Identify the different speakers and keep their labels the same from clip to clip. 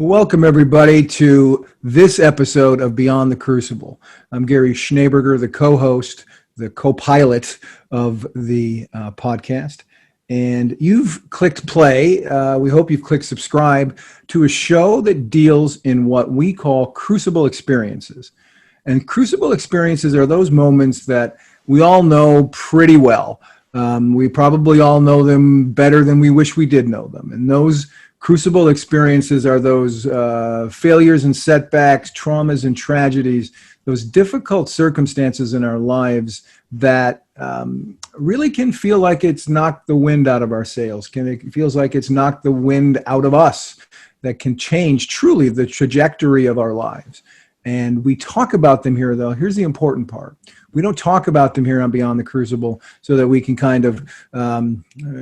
Speaker 1: Welcome, everybody, to this episode of Beyond the Crucible. I'm Gary Schneeberger, the co-host, the co-pilot of the podcast. And you've clicked play. We hope you've clicked subscribe to a show that deals in what we call crucible experiences. And crucible experiences are those moments that we all know pretty well. We probably all know them better than we wish we did know them. And those crucible experiences are those failures and setbacks, traumas and tragedies, those difficult circumstances in our lives that really can feel like it's knocked the wind out of our sails. It feels like it's knocked the wind out of us, that can change truly the trajectory of our lives. And we talk about them here, though. Here's the important part. We don't talk about them here on Beyond the Crucible so that we can kind of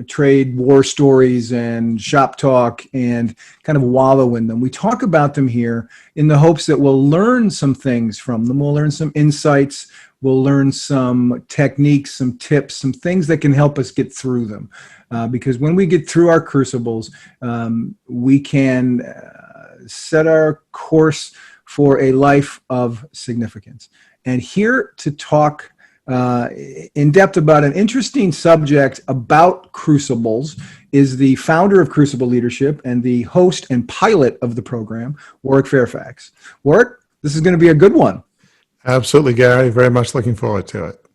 Speaker 1: trade war stories and shop talk and kind of wallow in them. We talk about them here in the hopes that we'll learn some things from them. We'll learn some insights. We'll learn some techniques, some tips, some things that can help us get through them. Because when we get through our crucibles, we can set our course for a life of significance. And here to talk in depth about an interesting subject about crucibles is the founder of Crucible Leadership and the host and pilot of the program, Warwick Fairfax. Warwick, this is going to be a good one.
Speaker 2: Absolutely, Gary. Very much looking forward to it.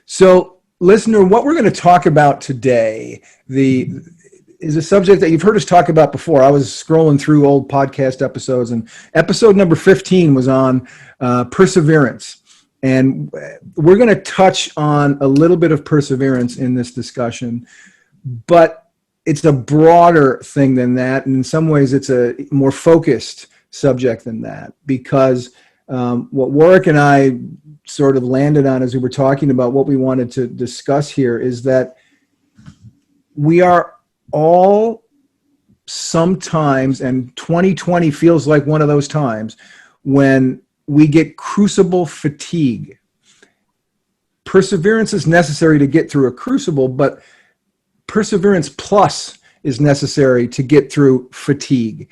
Speaker 1: So, listener, what we're going to talk about today is a subject that you've heard us talk about before. I was scrolling through old podcast episodes, and episode number 15 was on perseverance. And we're going to touch on a little bit of perseverance in this discussion, but it's a broader thing than that. And in some ways, it's a more focused subject than that, because what Warwick and I sort of landed on as we were talking about what we wanted to discuss here is that we are all sometimes, and 2020 feels like one of those times, when we get crucible fatigue. Perseverance is necessary to get through a crucible, but perseverance plus is necessary to get through fatigue.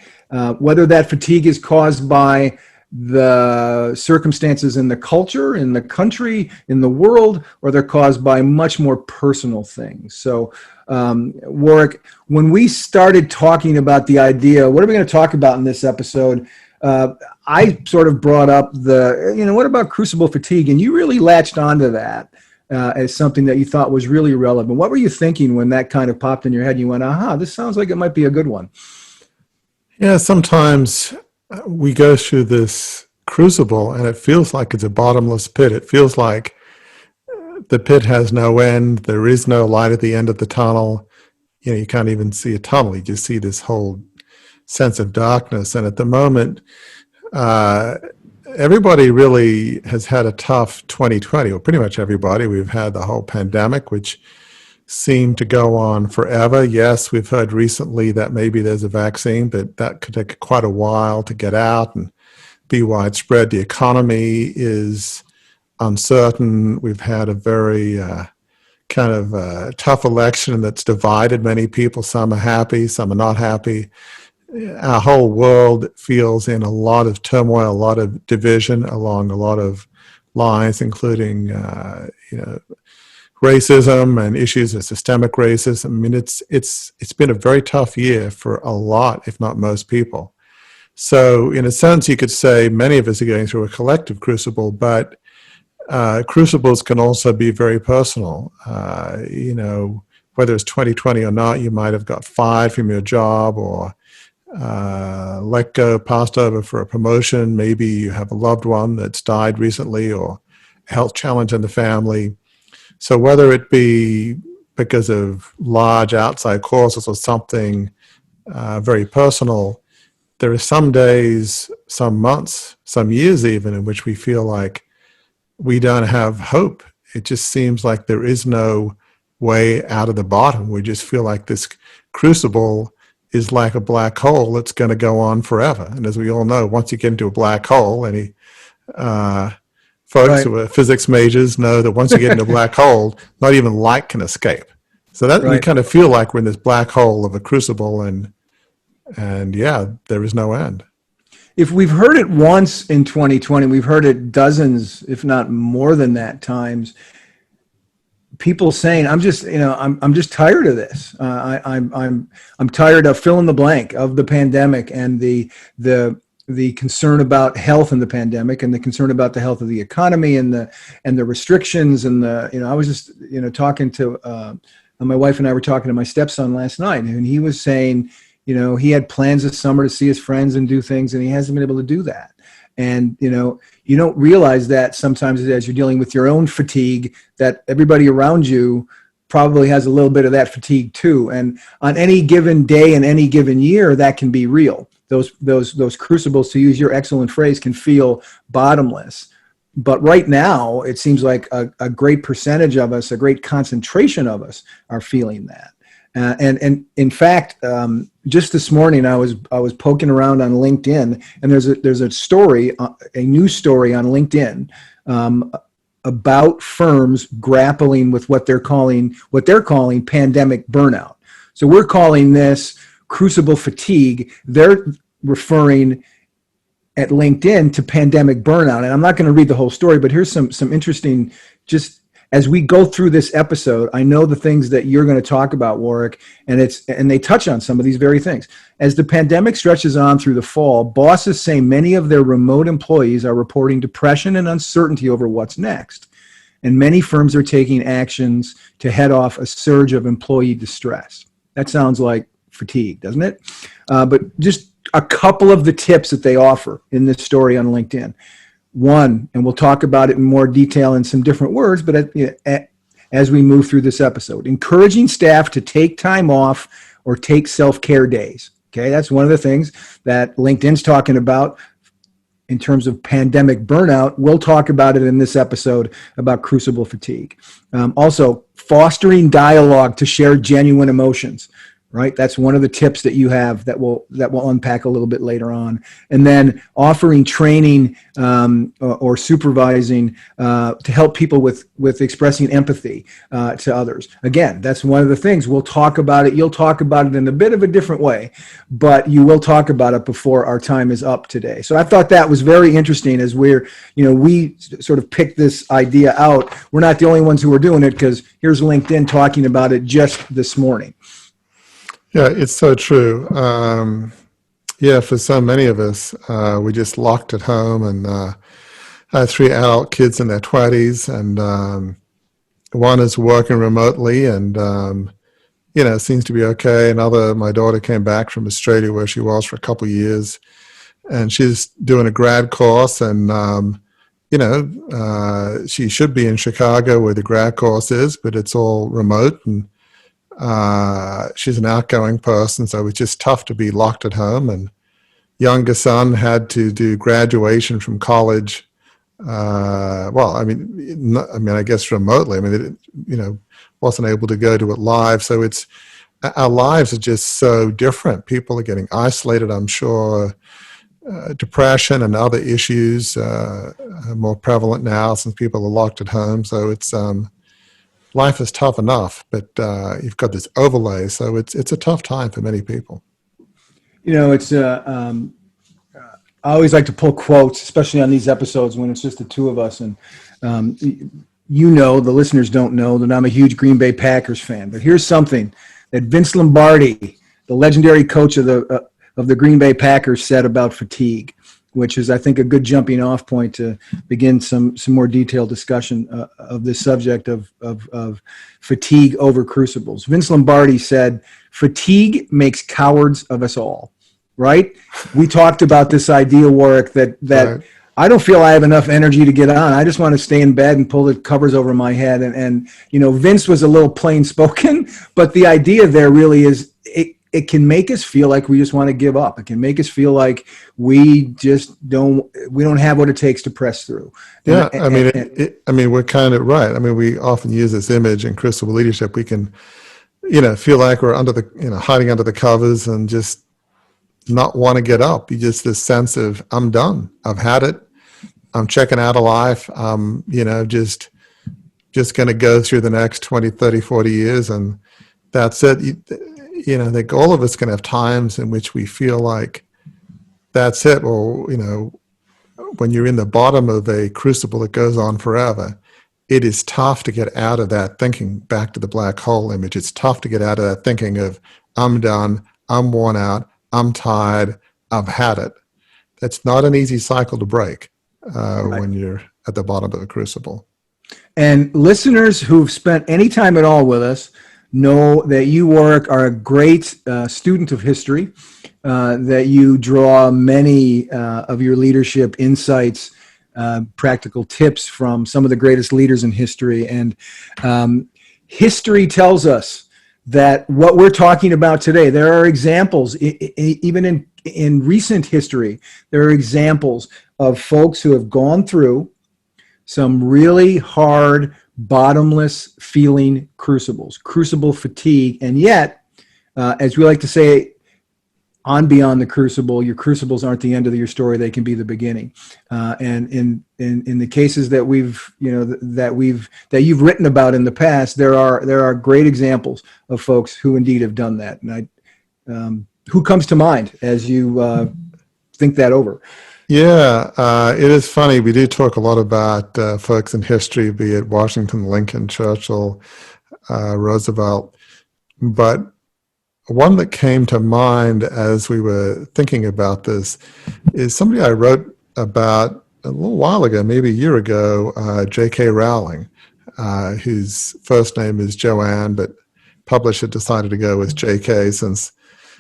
Speaker 1: Whether that fatigue is caused by the circumstances in the culture, in the country, in the world, or they're caused by much more personal things. So, Warwick, when we started talking about the idea, what are we going to talk about in this episode? I sort of brought up what about crucible fatigue? And you really latched onto that as something that you thought was really relevant. What were you thinking when that kind of popped in your head? You went, aha, this sounds like it might be a good one.
Speaker 2: Yeah, sometimes we go through this crucible and it feels like it's a bottomless pit. It feels like the pit has no end. There is no light at the end of the tunnel. You can't even see a tunnel. You just see this whole sense of darkness. And at the moment, everybody really has had a tough 2020, or pretty much everybody. We've had the whole pandemic, which seemed to go on forever. Yes, we've heard recently that maybe there's a vaccine, but that could take quite a while to get out and be widespread. The economy is uncertain. We've had a very tough election that's divided many people. Some are happy, some are not happy. Our whole world feels in a lot of turmoil, a lot of division along a lot of lines, including racism and issues of systemic racism. I mean, it's been a very tough year for a lot, if not most people. So in a sense, you could say many of us are going through a collective crucible, but crucibles can also be very personal. Whether it's 2020 or not, you might have got fired from your job or let go, passed over for a promotion. Maybe you have a loved one that's died recently, or a health challenge in the family. So whether it be because of large outside causes or something very personal, there are some days, some months, some years even, in which we feel like we don't have hope. It just seems like there is no way out of the bottom. We just feel like this crucible is like a black hole that's going to go on forever. And as we all know, once you get into a black hole, any folks who are physics majors know that once you get into a black hole, not even light can escape. So that we kind of feel like we're in this black hole of a crucible, and And yeah, there is no end.
Speaker 1: If we've heard it once in 2020, we've heard it dozens, if not more than that times. People saying, "I'm just, I'm just tired of this. I'm tired of fill in the blank of the pandemic and the concern about health in the pandemic and the concern about the health of the economy and the restrictions and I was just talking to my wife and I were talking to my stepson last night, and he was saying, he had plans this summer to see his friends and do things, and he hasn't been able to do that. And, you don't realize that sometimes as you're dealing with your own fatigue, that everybody around you probably has a little bit of that fatigue too. And on any given day and any given year, that can be real. Those crucibles, to use your excellent phrase, can feel bottomless. But right now, it seems like a great percentage of us, a great concentration of us are feeling that. And in fact, just this morning, I was poking around on LinkedIn, and there's a story, a news story on LinkedIn about firms grappling with what they're calling pandemic burnout. So we're calling this Crucible Fatigue. They're referring at LinkedIn to pandemic burnout. And I'm not going to read the whole story, but here's some interesting, just as we go through this episode, I know the things that you're going to talk about, Warwick, and they touch on some of these very things. As the pandemic stretches on through the fall, bosses say many of their remote employees are reporting depression and uncertainty over what's next. And many firms are taking actions to head off a surge of employee distress. That sounds like fatigue, doesn't it? But just a couple of the tips that they offer in this story on LinkedIn. One, and we'll talk about it in more detail in some different words, but as we move through this episode, encouraging staff to take time off or take self-care days. Okay, that's one of the things that LinkedIn's talking about in terms of pandemic burnout. We'll talk about it in this episode about Crucible Fatigue. Also, fostering dialogue to share genuine emotions. Right, that's one of the tips that you have that we'll unpack a little bit later on, and then offering training or supervising to help people with expressing empathy to others. Again, that's one of the things we'll talk about it. You'll talk about it in a bit of a different way, but you will talk about it before our time is up today. So I thought that was very interesting as we sort of picked this idea out. We're not the only ones who are doing it, because here's LinkedIn talking about it just this morning.
Speaker 2: Yeah, it's so true. For so many of us, we just locked at home, and I have 3 adult kids in their 20s, and one is working remotely and, seems to be okay. My daughter came back from Australia, where she was for a couple of years, and she's doing a grad course, and, she should be in Chicago where the grad course is, but it's all remote, and she's an outgoing person, so it was just tough to be locked at home. And younger son had to do graduation from college. I guess remotely. Wasn't able to go to it live. So our lives are just so different. People are getting isolated, I'm sure. Depression and other issues are more prevalent now since people are locked at home. So it's life is tough enough, but you've got this overlay, so it's a tough time for many people.
Speaker 1: I always like to pull quotes, especially on these episodes when it's just the two of us. And the listeners don't know that I'm a huge Green Bay Packers fan. But here's something that Vince Lombardi, the legendary coach of the Green Bay Packers, said about fatigue, which is, I think, a good jumping off point to begin some more detailed discussion of this subject of fatigue over crucibles. Vince Lombardi said, "Fatigue makes cowards of us all." Right? We talked about this idea, Warwick, that right. I don't feel I have enough energy to get on. I just want to stay in bed and pull the covers over my head. And Vince was a little plain spoken, but the idea there really is it can make us feel like we just want to give up. It can make us feel like we don't have what it takes to press through.
Speaker 2: Yeah, we're kind of right. We often use this image in Crucible Leadership. We can, feel like we're hiding under the covers and just not want to get up. You just this sense of, I'm done. I've had it. I'm checking out of life. I'm, just going to go through the next 20, 30, 40 years, and that's it. I think all of us can have times in which we feel like that's it. Or, when you're in the bottom of a crucible that goes on forever, it is tough to get out of that thinking, back to the black hole image. It's tough to get out of that thinking of, I'm done, I'm worn out, I'm tired, I've had it. That's not an easy cycle to break when you're at the bottom of the crucible.
Speaker 1: And listeners who've spent any time at all with us know that you, Warwick, are a great student of history, that you draw many of your leadership insights, practical tips from some of the greatest leaders in history. And history tells us that what we're talking about today, there are examples, even in recent history, there are examples of folks who have gone through some really hard, bottomless feeling crucibles, crucible fatigue. And yet, as we like to say, on Beyond the Crucible, your crucibles aren't the end of your story; they can be the beginning. And in the cases that that you've written about in the past, there are great examples of folks who indeed have done that. And who comes to mind as you think that over?
Speaker 2: Yeah, it is funny. We do talk a lot about folks in history, be it Washington, Lincoln, Churchill, Roosevelt, but one that came to mind as we were thinking about this is somebody I wrote about a little while ago, maybe a year ago, J.K. Rowling, whose first name is Joanne, but publisher decided to go with J.K. since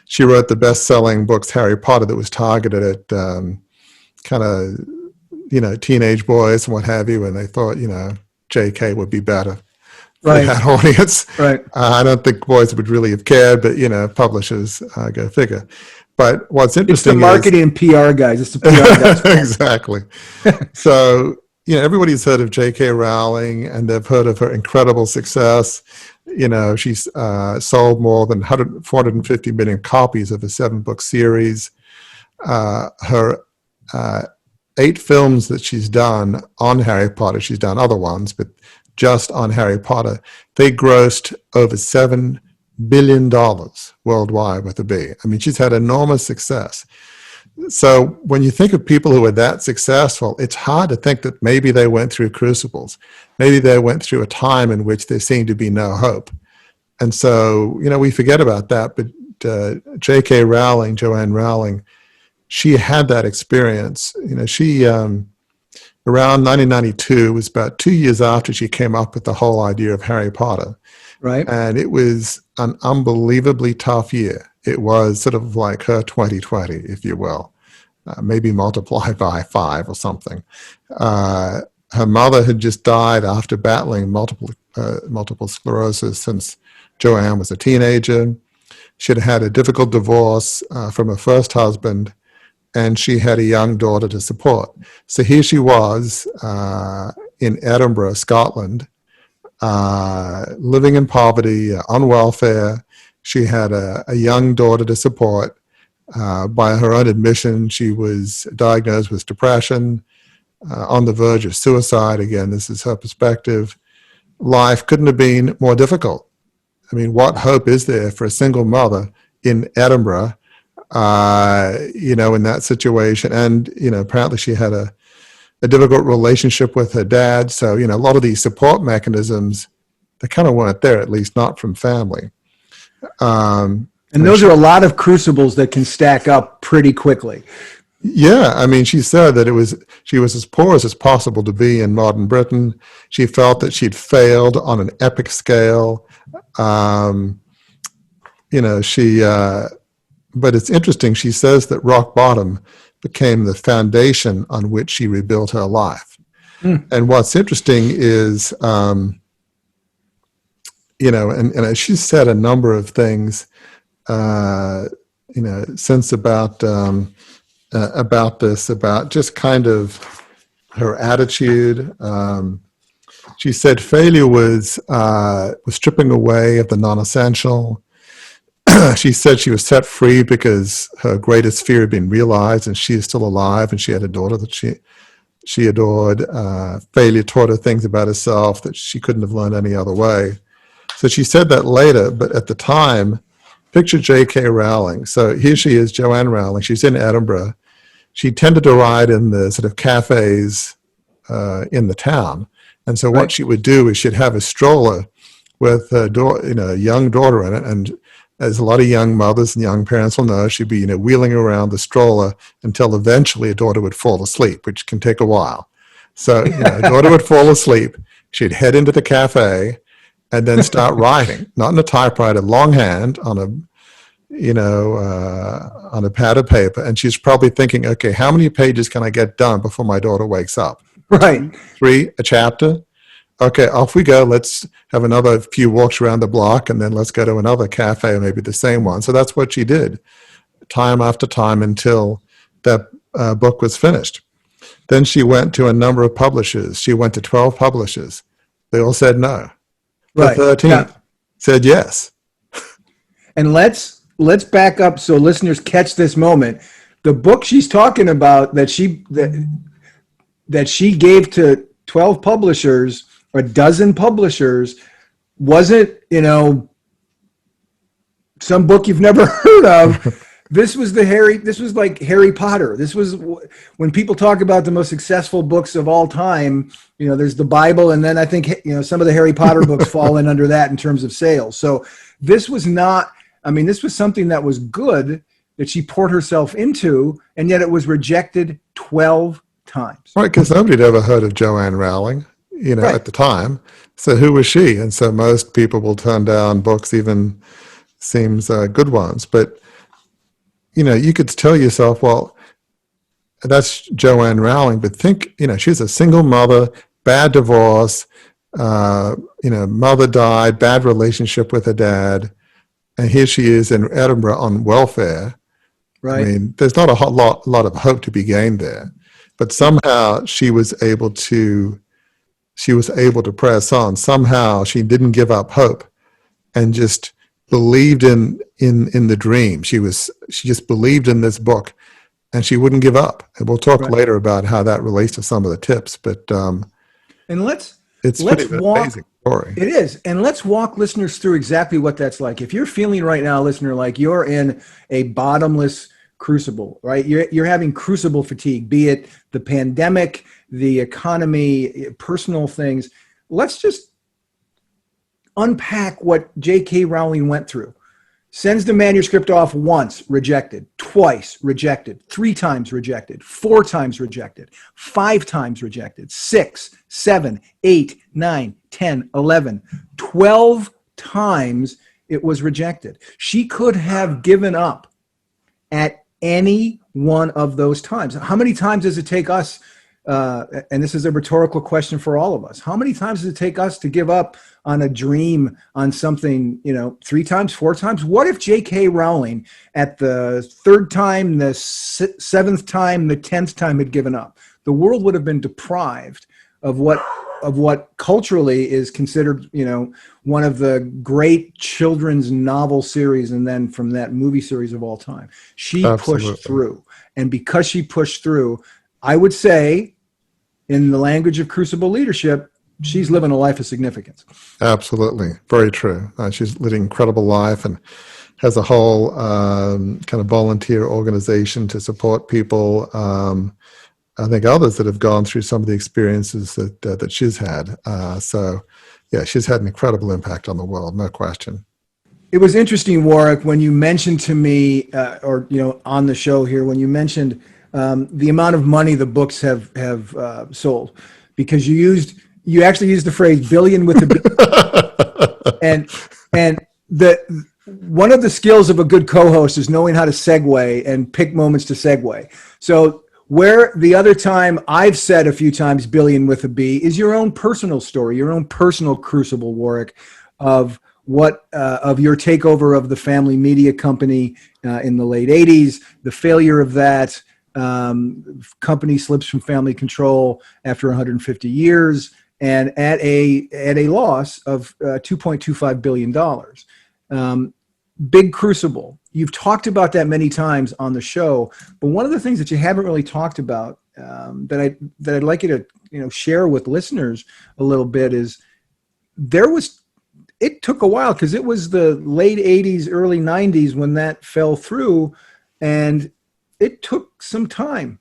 Speaker 2: she wrote the best-selling books Harry Potter that was targeted at kind of, teenage boys and what have you, and they thought, J.K. would be better for that audience.
Speaker 1: Right.
Speaker 2: I don't think boys would really have cared, but, publishers, go figure. But what's interesting
Speaker 1: is... It's the marketing and PR guys. It's the PR guys.
Speaker 2: Exactly. So, everybody's heard of J.K. Rowling, and they've heard of her incredible success. She's sold more than 450 million copies of a 7-book series. Her 8 films that she's done on Harry Potter, she's done other ones, but just on Harry Potter, they grossed over $7 billion worldwide with a B. I mean, she's had enormous success. So when you think of people who are that successful, it's hard to think that maybe they went through crucibles. Maybe they went through a time in which there seemed to be no hope. And so, we forget about that. But J.K. Rowling, Joanne Rowling, she had that experience. She, around 1992, was about 2 years after she came up with the whole idea of Harry Potter.
Speaker 1: Right.
Speaker 2: And it was an unbelievably tough year. It was sort of like her 2020, if you will, maybe multiply by 5 or something. Her mother had just died after battling multiple sclerosis since Joanne was a teenager. She had had a difficult divorce from her first husband, and she had a young daughter to support. So here she was in Edinburgh, Scotland, living in poverty, on welfare. She had a young daughter to support. By her own admission, she was diagnosed with depression, on the verge of suicide. Again, this is her perspective. Life couldn't have been more difficult. I mean, what hope is there for a single mother in Edinburgh, in that situation? And, apparently she had a difficult relationship with her dad. So, a lot of these support mechanisms, they kind of weren't there, at least not from family.
Speaker 1: And those are a lot of crucibles that can stack up pretty quickly.
Speaker 2: Yeah, I mean, she said that she was as poor as it's possible to be in modern Britain. She felt that she'd failed on an epic scale. But it's interesting. She says that rock bottom became the foundation on which she rebuilt her life. And what's interesting is, and she said a number of things, since about this, about just kind of her attitude. She said failure was stripping away of the non-essential. She said she was set free because her greatest fear had been realized, and she is still alive, and she had a daughter that she adored. Failure taught her things about herself that she couldn't have learned any other way. So she said that later, but at the time, picture J.K. Rowling. So here she is, Joanne Rowling. She's in Edinburgh. She tended to ride in the sort of cafes in the town. And so what she would do is she'd have a stroller with a young daughter in it. And as a lot of young mothers and young parents will know, she'd be wheeling around the stroller until eventually a daughter would fall asleep, which can take a while. So a daughter would fall asleep. She'd head into the cafe and then start writing, not in a typewriter, longhand on a pad of paper. And she's probably thinking, okay, how many pages can I get done before my daughter wakes up?
Speaker 1: Right.
Speaker 2: 3, a chapter. Okay, off we go. Let's have another few walks around the block, and then let's go to another cafe, or maybe the same one. So that's what she did, time after time, until that book was finished. Then she went to a number of publishers. She went to 12 publishers. They all said no. The 13th said yes.
Speaker 1: And let's back up so listeners catch this moment. The book she's talking about that she gave to 12 publishers, or a dozen publishers, wasn't, some book you've never heard of. This was like Harry Potter. This was when people talk about the most successful books of all time, there's the Bible, and then I think, some of the Harry Potter books fall in under that in terms of sales. So this was this was something that was good that she poured herself into, and yet it was rejected 12 times.
Speaker 2: Right, because nobody had ever heard of Joanne Rowling, at the time. So who was she? And so most people will turn down books, even seems good ones. But, you could tell yourself, well, that's Joanne Rowling, but think, she's a single mother, bad divorce, mother died, bad relationship with her dad, and here she is in Edinburgh on welfare.
Speaker 1: Right.
Speaker 2: I mean, there's not a lot of hope to be gained there, but somehow she was able to press on. Somehow she didn't give up hope, and just believed in the dream. She just believed in this book, and she wouldn't give up. And we'll talk later about how that relates to some of the tips. But it's pretty amazing story.
Speaker 1: It is, and let's walk listeners through exactly what that's like. If you're feeling right now, listener, like you're in a bottomless crucible, right? You're having crucible fatigue, be it the pandemic, the economy, personal things. Let's just unpack what J.K. Rowling went through. Sends the manuscript off once, rejected, twice, rejected, 3 times rejected, 4 times rejected, 5 times rejected, 6, 7, 8, 9, 10, 11, 12 times it was rejected. She could have given up at any one of those times. How many times does it take us, and this is a rhetorical question for all of us, how many times does it take us to give up on a dream, on something, 3 times, 4 times? What if J.K. Rowling at the 3rd time, the 7th time, the 10th time had given up? The world would have been deprived of what culturally is considered, one of the great children's novel series, and then from that movie series of all time. She pushed through. And because she pushed through, I would say, in the language of Crucible Leadership, she's living a life of significance.
Speaker 2: Absolutely. Very true. She's living an incredible life and has a whole kind of volunteer organization to support people. I think others that have gone through some of the experiences that she's had. She's had an incredible impact on the world, no question.
Speaker 1: It was interesting, Warwick, when you mentioned to me, on the show here, when you mentioned the amount of money the books have sold, because you actually used the phrase "billion with a B," and one of the skills of a good co-host is knowing how to segue and pick moments to segue. So where the other time I've said a few times "billion with a B" is your own personal story, your own personal crucible, Warwick, of your takeover of the family media company in the late 80s, the failure of that. Company slips from family control after 150 years, and at a loss of $2.25 billion. Big crucible. You've talked about that many times on the show, but one of the things that you haven't really talked about that I'd like you to share with listeners a little bit is it took a while because it was the late 80s, early 90s when that fell through, and it took some time.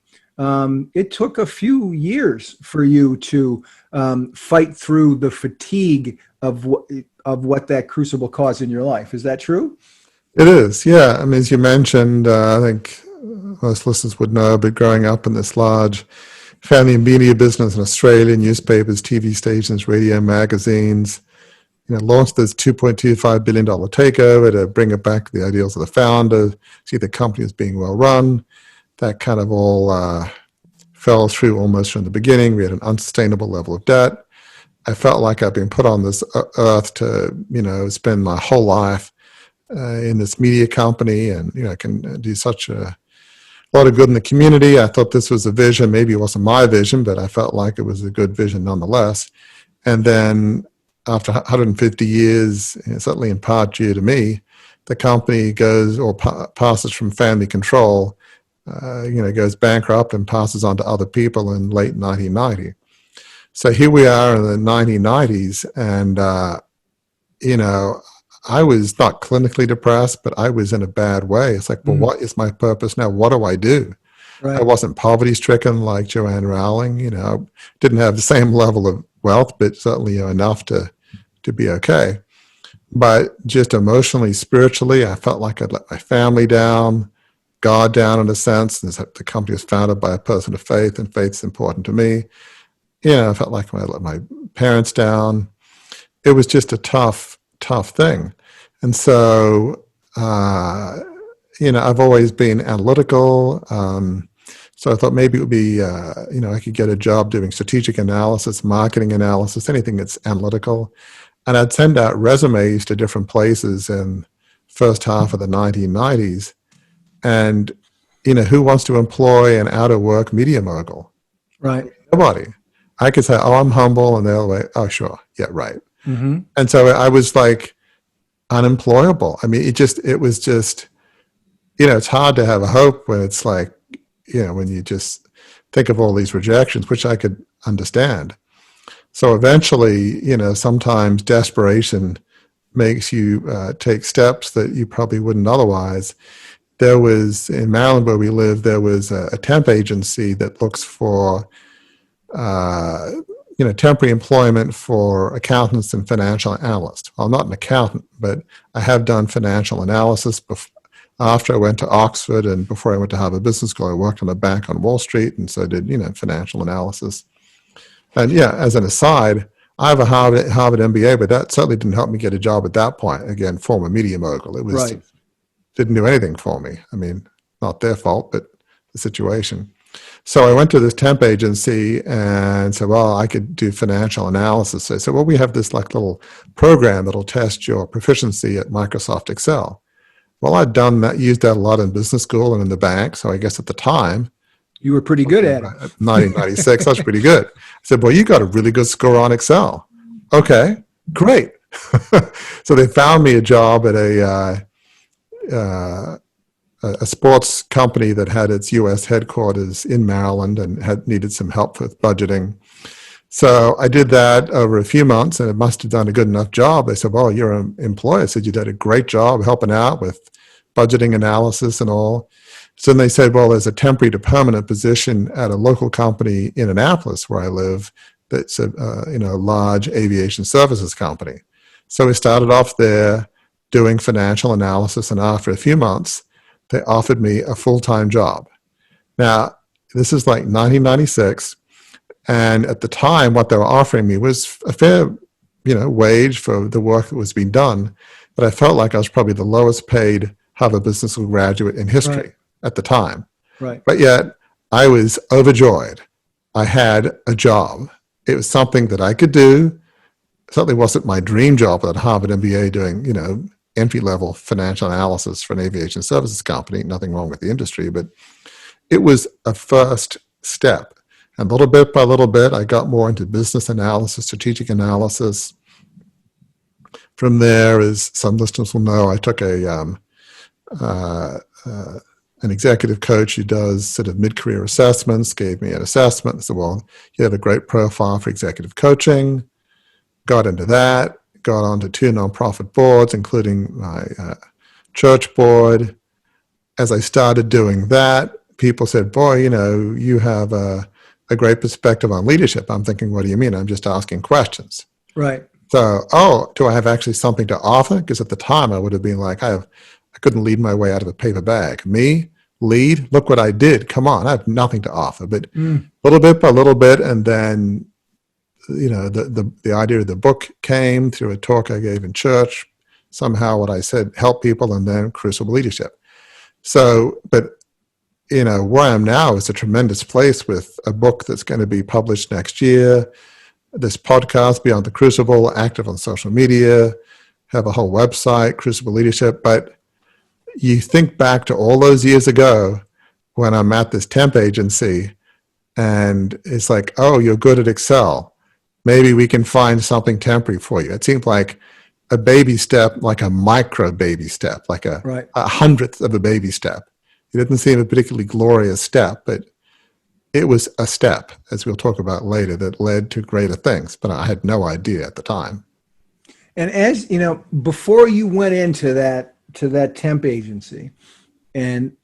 Speaker 1: It took a few years for you to fight through the fatigue of what that crucible caused in your life. Is that true?
Speaker 2: It is, yeah. I mean, as you mentioned, I think most listeners would know, but growing up in this large family and media business in Australia, newspapers, TV stations, radio, magazines, launched this $2.25 billion takeover to bring it back to the ideals of the founder, see the company as being well run. That kind of all fell through almost from the beginning. We had an unsustainable level of debt. I felt like I'd been put on this earth to, spend my whole life in this media company, and can do such a lot of good in the community. I thought this was a vision. Maybe it wasn't my vision, but I felt like it was a good vision nonetheless. And then after 150 years, certainly in part due to me, the company goes or passes from family control, goes bankrupt and passes on to other people in late 1990. So here we are in the 1990s, and I was not clinically depressed, but I was in a bad way. It's like, well, what is my purpose now? What do I do? Right. I wasn't poverty-stricken like Joanne Rowling. Didn't have the same level of wealth, but certainly enough to be okay. But just emotionally, spiritually, I felt like I'd let my family down, God down in a sense. The company was founded by a person of faith, and faith's important to me. I felt like I let my parents down. It was just a tough thing. And so, I've always been analytical. So I thought maybe it would be, I could get a job doing strategic analysis, marketing analysis, anything that's analytical. And I'd send out resumes to different places in first half of the 1990s. And, who wants to employ an out-of-work media mogul?
Speaker 1: Right.
Speaker 2: Nobody. I could say, oh, I'm humble. And they'll like, oh, sure. Yeah, right.
Speaker 1: Mm-hmm.
Speaker 2: And so I was like unemployable. I mean, it was just, it's hard to have a hope when it's like, when you just think of all these rejections, which I could understand. So eventually, sometimes desperation makes you take steps that you probably wouldn't otherwise. There was, in Maryland where we live, there was a temp agency that looks for temporary employment for accountants and financial analysts. Well, I'm not an accountant, but I have done financial analysis after I went to Oxford, and before I went to Harvard Business School, I worked on a bank on Wall Street, and so I did, financial analysis. And yeah, as an aside, I have a Harvard MBA, but that certainly didn't help me get a job at that point. Again, former media mogul. It was right. Didn't do anything for me. I mean, not their fault, but the situation. So I went to this temp agency and said, well, I could do financial analysis. So I said, well, we have this like little program that'll test your proficiency at Microsoft Excel. Well, I'd done that, used that a lot in business school and in the bank. So I guess at the time,
Speaker 1: you were pretty good at it.
Speaker 2: 1996, that's pretty good. I said, well, you got a really good score on Excel. Okay, great. So they found me a job at a sports company that had its U.S. headquarters in Maryland and had needed some help with budgeting. So I did that over a few months, and it must have done a good enough job. They said, well, you're an employer. I said, you did a great job helping out with budgeting analysis and all. So then they said, well, there's a temporary to permanent position at a local company in Annapolis where I live that's a large aviation services company. So we started off there doing financial analysis, and after a few months, they offered me a full-time job. Now, this is like 1996, and at the time, what they were offering me was a fair, wage for the work that was being done, but I felt like I was probably the lowest paid Harvard Business School graduate in history at the time.
Speaker 1: Right.
Speaker 2: But yet, I was overjoyed. I had a job. It was something that I could do. It certainly wasn't my dream job at Harvard MBA doing, entry-level financial analysis for an aviation services company. Nothing wrong with the industry, but it was a first step. And little bit by little bit, I got more into business analysis, strategic analysis. From there, as some listeners will know, I took an executive coach who does sort of mid-career assessments, gave me an assessment. I said, well, you have a great profile for executive coaching. Got into that, got onto 2 nonprofit boards, including my church board. As I started doing that, people said, boy, you have a great perspective on leadership. I'm thinking, what do you mean? I'm just asking questions.
Speaker 1: Right.
Speaker 2: So, do I have actually something to offer? Because at the time I would have been like, I couldn't lead my way out of a paper bag. Me, lead, look what I did. Come on, I have nothing to offer. But little bit by little bit, and then, the idea of the book came through a talk I gave in church. Somehow what I said helped people, and then Crucible Leadership. So, but where I am now is a tremendous place with a book that's going to be published next year, this podcast, Beyond the Crucible, active on social media, have a whole website, Crucible Leadership. But you think back to all those years ago when I'm at this temp agency, and it's like, oh, you're good at Excel. Maybe we can find something temporary for you. It seemed like a baby step, like a micro baby step, like a 100th of a baby step. It didn't seem a particularly glorious step, but it was a step, as we'll talk about later, that led to greater things. But I had no idea at the time.
Speaker 1: And as you know, before you went into that temp agency and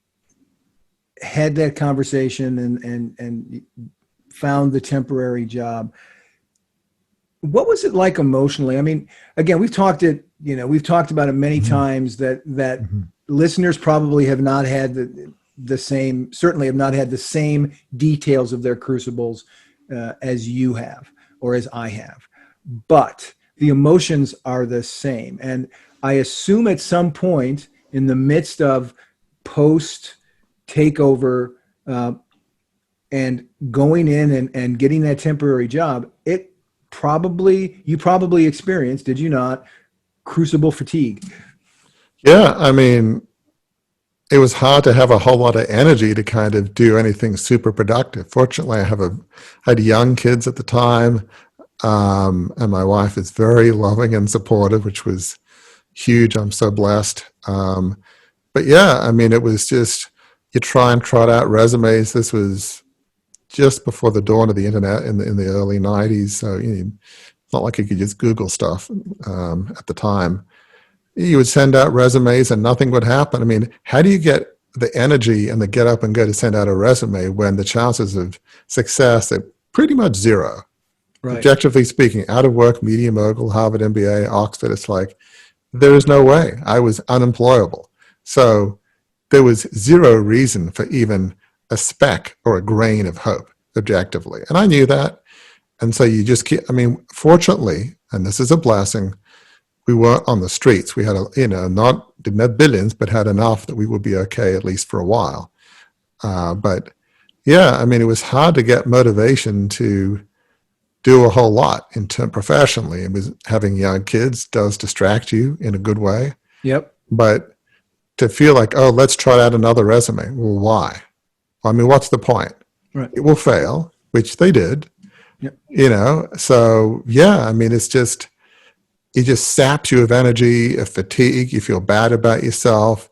Speaker 1: had that conversation and found the temporary job, what was it like emotionally? I mean, again, we've talked about it many times that listeners probably have not had the same, certainly have not had the same details of their crucibles as you have or as I have, but the emotions are the same. And I assume at some point in the midst of post takeover and going in and getting that temporary job, you probably experienced, did you not, crucible fatigue?
Speaker 2: Yeah, I mean, it was hard to have a whole lot of energy to kind of do anything super productive. Fortunately, I had young kids at the time, and my wife is very loving and supportive, which was huge. I'm so blessed. But yeah, I mean, it was just, you try and trot out resumes. This was just before the dawn of the internet in the early 90s. So it's not like you could just Google stuff at the time. You would send out resumes and nothing would happen. I mean, how do you get the energy and the get up and go to send out a resume when the chances of success are pretty much zero? Right. Objectively speaking, out of work, media mogul, Harvard MBA, Oxford, it's like, there is no way. I was unemployable. So there was zero reason for even a speck or a grain of hope objectively. And I knew that. And so you just keep, I mean, fortunately, and this is a blessing, we weren't on the streets. We had, didn't have billions, but had enough that we would be okay, at least for a while. But yeah, I mean, it was hard to get motivation to do a whole lot professionally. It was, having young kids does distract you in a good way.
Speaker 1: Yep. But
Speaker 2: to feel like, oh, let's try out another resume. Well, why? I mean, what's the point? Right. It will fail, which they did. Yep. So yeah, I mean, it just saps you of energy, of fatigue. You feel bad about yourself.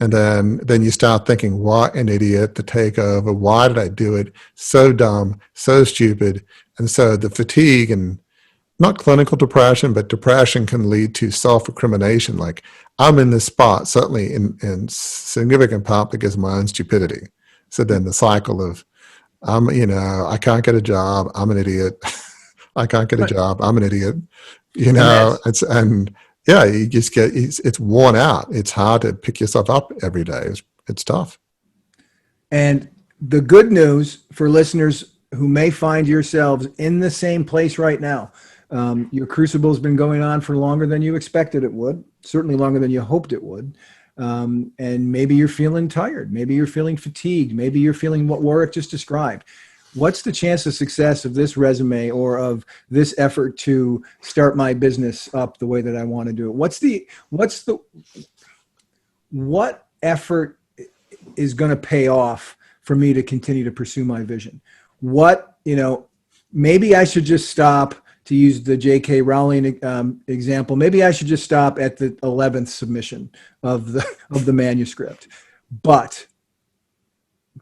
Speaker 2: And then you start thinking, what an idiot, the takeover. Why did I do it? So dumb, so stupid. And so the fatigue, and not clinical depression, but depression can lead to self-recrimination. Like, I'm in this spot, certainly in significant part because of my own stupidity. So then the cycle of, I can't get a job, I'm an idiot. I can't get a job, I'm an idiot. You just get, it's worn out. It's hard to pick yourself up every day. It's tough.
Speaker 1: And the good news for listeners who may find yourselves in the same place right now, your crucible has been going on for longer than you expected it would, certainly longer than you hoped it would. And maybe you're feeling tired. Maybe you're feeling fatigued. Maybe you're feeling what Warwick just described. What's the chance of success of this resume or of this effort to start my business up the way that I want to do it? What effort is going to pay off for me to continue to pursue my vision? Maybe I should just stop, to use the J.K. Rowling example. Maybe I should just stop at the 11th submission of the manuscript. But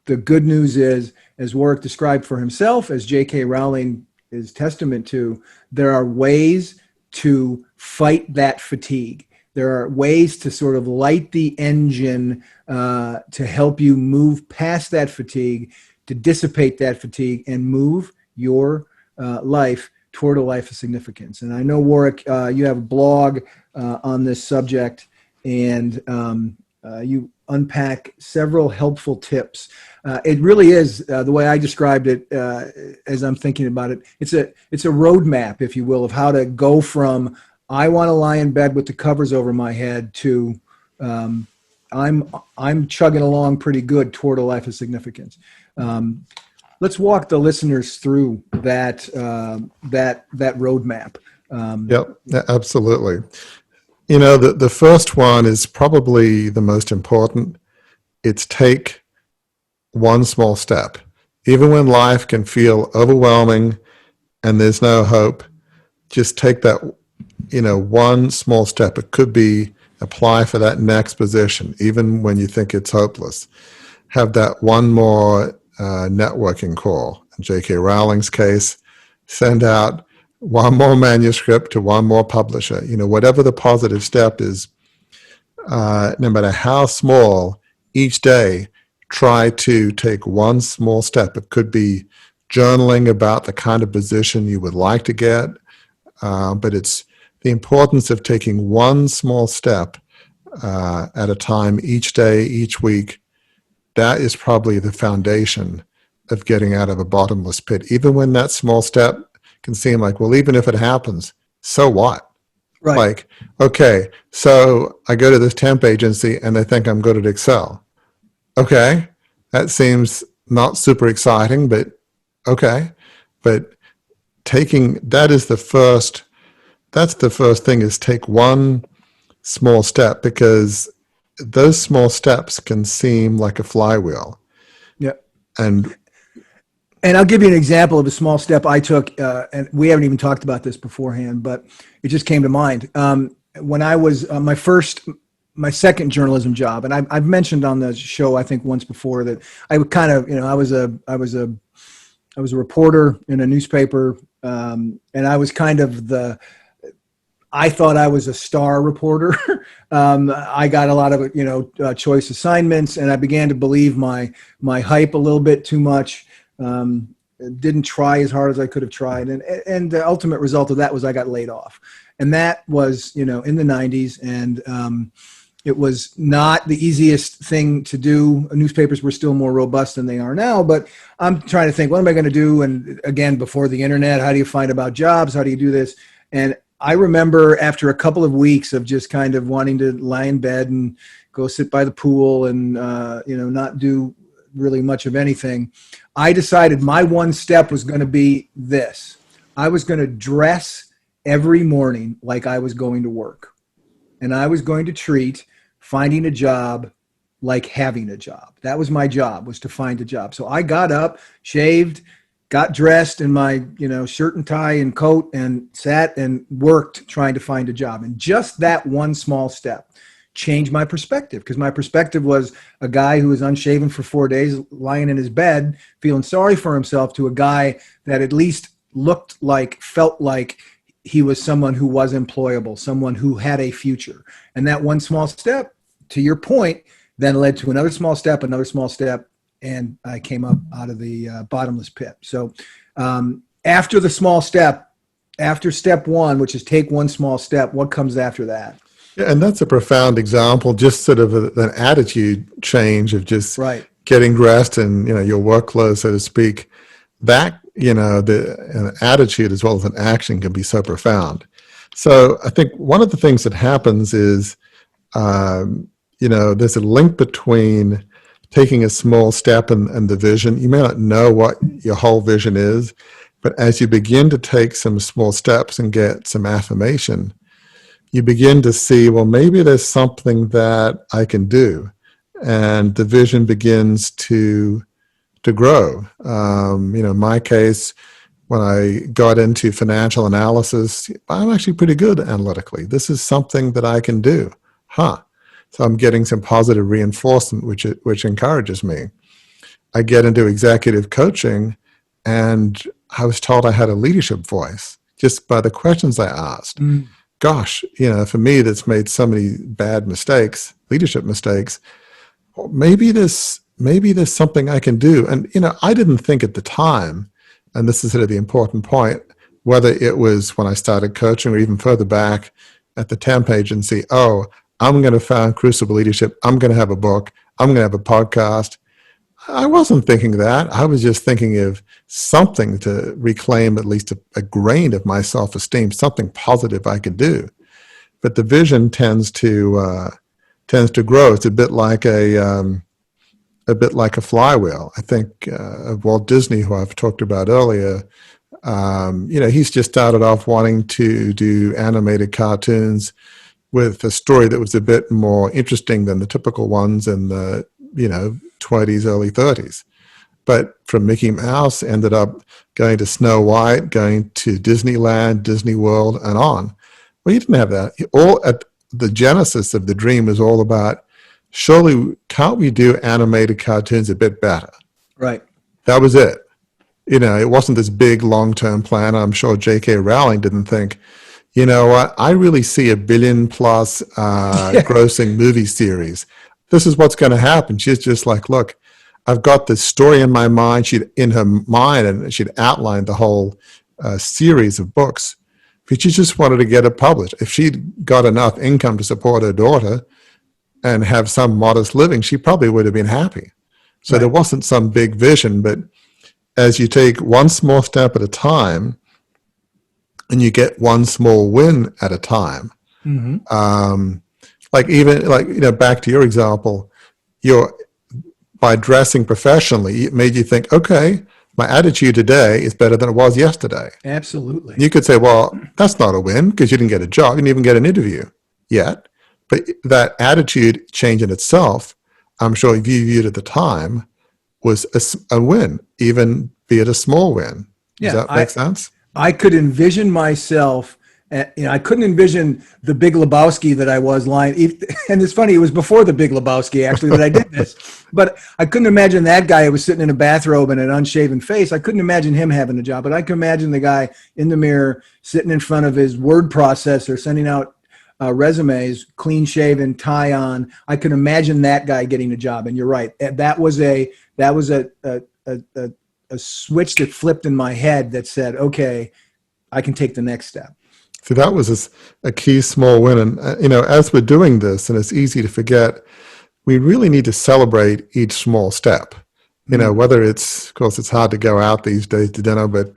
Speaker 1: the good news is, as Warwick described for himself, as J.K. Rowling is testament to, there are ways to fight that fatigue. There are ways to sort of light the engine to help you move past that fatigue, to dissipate that fatigue, and move your life toward a life of significance. And I know, Warwick, you have a blog on this subject, and you unpack several helpful tips. It really is, the way I described it as I'm thinking about it, it's a roadmap, if you will, of how to go from I want to lie in bed with the covers over my head to I'm chugging along pretty good toward a life of significance. Let's walk the listeners through that roadmap.
Speaker 2: Yep, absolutely. You know, the first one is probably the most important. It's take one small step. Even when life can feel overwhelming and there's no hope, just take that, one small step. It could be apply for that next position, even when you think it's hopeless. Have that one more networking call. In J.K. Rowling's case, send out one more manuscript to one more publisher. Whatever the positive step is, no matter how small, each day, try to take one small step. It could be journaling about the kind of position you would like to get, but it's the importance of taking one small step at a time, each day, each week. That is probably the foundation of getting out of a bottomless pit. Even when that small step can seem like, well, even if it happens, so what?
Speaker 1: Right.
Speaker 2: Like, okay, so I go to this temp agency and they think I'm good at Excel. Okay, that seems not super exciting, but okay. But that's the first thing, is take one small step, because those small steps can seem like a flywheel.
Speaker 1: Yeah.
Speaker 2: And
Speaker 1: I'll give you an example of a small step I took, and we haven't even talked about this beforehand, but it just came to mind. When I was my second journalism job, and I've mentioned on the show, I think once before, that I would kind of, I was a reporter in a newspaper, and I was kind of I thought I was a star reporter. I got a lot of, choice assignments, and I began to believe my hype a little bit too much. Didn't try as hard as I could have tried. And the ultimate result of that was I got laid off. And that was, in the 90s. And it was not the easiest thing to do. Newspapers were still more robust than they are now. But I'm trying to think, what am I going to do? And again, before the internet, how do you find about jobs? How do you do this? And I remember after a couple of weeks of just kind of wanting to lie in bed and go sit by the pool and, not do really much of anything, I decided my one step was going to be this. I was going to dress every morning like I was going to work. And I was going to treat finding a job like having a job. That was my job, was to find a job. So I got up, shaved, got dressed in my, shirt and tie and coat, and sat and worked trying to find a job. And just that one small step changed my perspective, because my perspective was a guy who was unshaven for 4 days, lying in his bed, feeling sorry for himself, to a guy that at least felt like he was someone who was employable, someone who had a future. And that one small step, to your point, then led to another small step, and I came up out of the bottomless pit. So after the small step, after step one, which is take one small step, what comes after that?
Speaker 2: Yeah, and that's a profound example, just sort of an attitude change of just getting dressed in, your work clothes, so to speak. That, an attitude as well as an action can be so profound. So I think one of the things that happens is, there's a link between taking a small step and the vision. You may not know what your whole vision is, but as you begin to take some small steps and get some affirmation, you begin to see, well, maybe there's something that I can do. And the vision begins to grow. In my case, when I got into financial analysis, I'm actually pretty good analytically. This is something that I can do. So I'm getting some positive reinforcement, which encourages me. I get into executive coaching, and I was told I had a leadership voice. just by the questions I asked. Gosh, for me, that's made so many bad mistakes, leadership mistakes. Well, maybe there's something I can do. And, I didn't think at the time, and this is sort of the important point, whether it was when I started coaching or even further back at the Temp Agency, I'm going to found Crucible Leadership. I'm going to have a book. I'm going to have a podcast. I wasn't thinking that. I was just thinking of something to reclaim at least a grain of my self-esteem, something positive I could do. But the vision tends to grow. It's a bit like a flywheel. I think of Walt Disney, who I've talked about earlier. He's just started off wanting to do animated cartoons with a story that was a bit more interesting than the typical ones in the 20s, early 30s. But from Mickey Mouse, ended up going to Snow White, going to Disneyland, Disney World, and on. Well, you didn't have that. All at the genesis of the dream was all about, surely can't we do animated cartoons a bit better?
Speaker 1: Right.
Speaker 2: That was it. It wasn't this big long-term plan. I'm sure J.K. Rowling didn't think, what, I really see $1 billion plus grossing movie series. This is what's going to happen. She's just like, look, I've got this story in my mind. She'd outlined the whole series of books, but she just wanted to get it published. If she'd got enough income to support her daughter and have some modest living, she probably would have been happy. So There wasn't some big vision, but as you take one small step at a time and you get one small win at a time, back to your example, by dressing professionally, it made you think, okay, my attitude today is better than it was yesterday.
Speaker 1: Absolutely.
Speaker 2: You could say, well, that's not a win because you didn't get a job, you didn't even get an interview yet. But that attitude change in itself, I'm sure you viewed at the time, was a win, even be it a small win. Does that make sense?
Speaker 1: I could envision myself, I couldn't envision the Big Lebowski that I was lying. And it's funny, it was before the Big Lebowski actually that I did this. But I couldn't imagine that guy who was sitting in a bathrobe and an unshaven face. I couldn't imagine him having a job. But I could imagine the guy in the mirror sitting in front of his word processor, sending out resumes, clean shaven, tie on. I could imagine that guy getting a job. And you're right. That was a switch that flipped in my head that said, okay, I can take the next step.
Speaker 2: So that was a key small win. And, as we're doing this, and it's easy to forget, we really need to celebrate each small step. Whether of course, it's hard to go out these days to dinner, but,